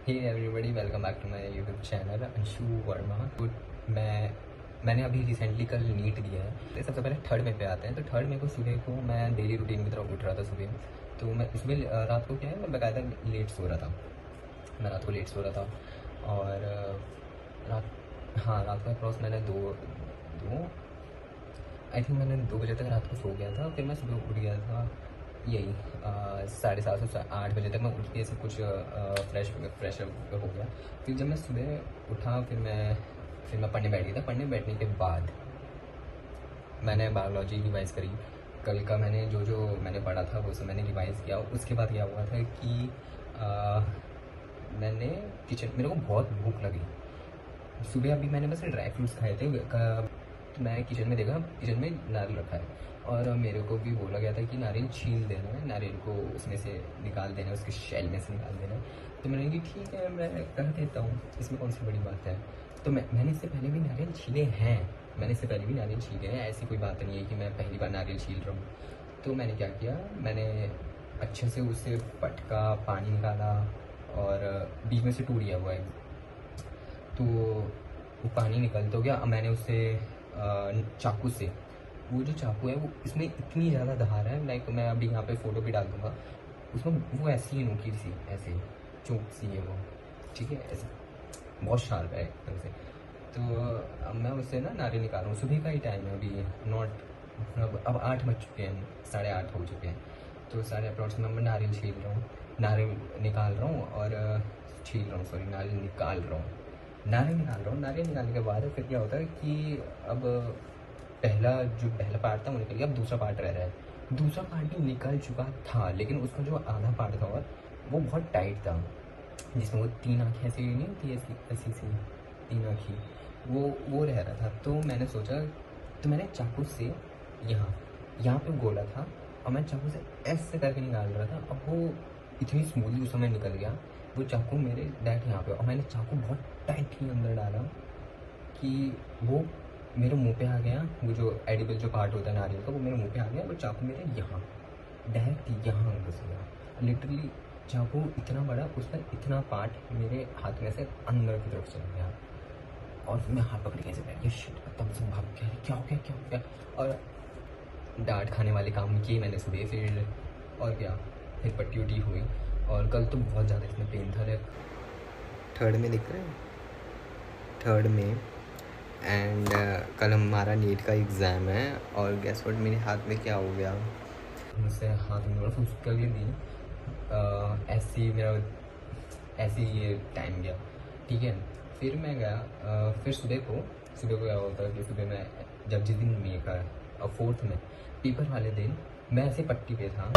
Hey everybody, welcome back to my YouTube channel Anshu Verma. मैंने अभी recently कल नीट दिया है। तो सबसे पहले थर्ड में पे आते हैं। तो थर्ड में को सुबह को मैं डेली रूटीन की तरफ उठ रहा था सुबह। तो मैं इसमें रात को क्या है, मैं बाकायदा लेट सो रहा था। मैं रात को लेट सो रहा था और रात को अप्रॉक्स मैंने दो आई थिंक मैंने 2 बजे तक रात को सो गया था। फिर मैं सुबह उठ गया था यही 7:30 से 8 बजे तक मैं उठ के सब कुछ फ्रेश हो गया। फिर जब मैं सुबह उठा फिर मैं पढ़ने बैठ गया था। पढ़ने बैठने के बाद मैंने बायोलॉजी रिवाइज़ करी। कल का मैंने जो मैंने पढ़ा था वो सब मैंने रिवाइज़ किया। उसके बाद क्या हुआ था कि मैंने मेरे को बहुत भूख लगी। सुबह अभी मैंने बस ड्राई फ्रूट्स खाए थे। तो मैं किचन में देखा, किचन में नारियल रखा है और मेरे को भी बोला गया था कि नारियल छील देना है, नारियल को उसमें से निकाल देना है, उसके शेल में से निकाल देना है। तो मैंने कहा ठीक है, मैं कर देता हूँ, इसमें कौन सी बड़ी बात है। तो मैंने इससे पहले भी नारियल छीले हैं, ऐसी कोई बात नहीं है कि मैं पहली बार नारियल छील रहा हूँ। तो मैंने क्या किया, मैंने अच्छे से उससे पटका, पानी निकाला और बीच में से टूट गया हुआ है। तो वो पानी निकल तो गया। मैंने उससे चाकू से, वो जो चाकू है वो इसमें इतनी ज़्यादा धार है, लाइक मैं अभी यहाँ पे फ़ोटो भी डाल दूँगा। उसमें वो ऐसी ही नोकीर सी, ऐसे चोक सी है वो, ठीक है, ऐसे बहुत शार्प है एकदम से। तो अब मैं उससे ना नारियल निकाल रहा हूँ। सुबह का ही टाइम है अभी, अब 8 बज चुके हैं, 8:30 हो चुके हैं। तो 8:30 में मैं नारियल छील रहा हूँ, नारियल निकाल रहा हूँ और नारियल निकाल रहा हूँ। नारियल निकालने के बाद फिर क्या होता है कि अब पहला पार्ट था वो निकल गया। अब दूसरा पार्ट रह रहा है। दूसरा पार्ट भी निकल चुका था, लेकिन उसका जो आधा पार्ट था और वो बहुत टाइट था, जिसमें वो 3 आँखें ऐसी नहीं होती, ऐसी 3 आँखें, वो रह रहा था। तो मैंने सोचा, तो मैंने चाकू से यहाँ पे गोला था और मैं चाकू से ऐसे करके निकाल रहा था। अब वो इतनी स्मूथली उस समय निकल गया वो चाकू मेरे डायरेक्ट यहाँ पे, और मैंने चाकू बहुत टाइटली अंदर डाला कि वो मेरे मुंह पे आ गया। वो जो एडिबल जो पार्ट होता है नारियल का, वो मेरे मुंह पे आ गया। वो चाकू मेरे यहाँ डायरेक्ट यहाँ घुस गया। लिटरली चाकू इतना बड़ा, उसका इतना पार्ट मेरे हाथ में से अंदर की तरफ चला गया। और फिर मैं हाथ पकड़ के ऐसे बैठ गया, शिट, तब से भाग गया, क्या हो गया। और डांट खाने वाले काम किए मैंने सुबह। फिर और क्या, फिर पट्टी उट्टी हुई। और कल तो बहुत ज़्यादा इसमें पेन था। थर्ड में दिख रहा है, थर्ड में। एंड कल हमारा नीट का एग्ज़ाम है और गैस व्हाट, मेरे हाथ में क्या हो गया, मुझसे हाथ में फिर उसके अगले दिन ऐसे ये टाइम गया, ठीक है। फिर मैं गया, फिर सुबह को क्या होता है कि सुबह मैं जिस दिन मे का 4th में पेपर वाले दिन मैं ऐसे पट्टी पे था।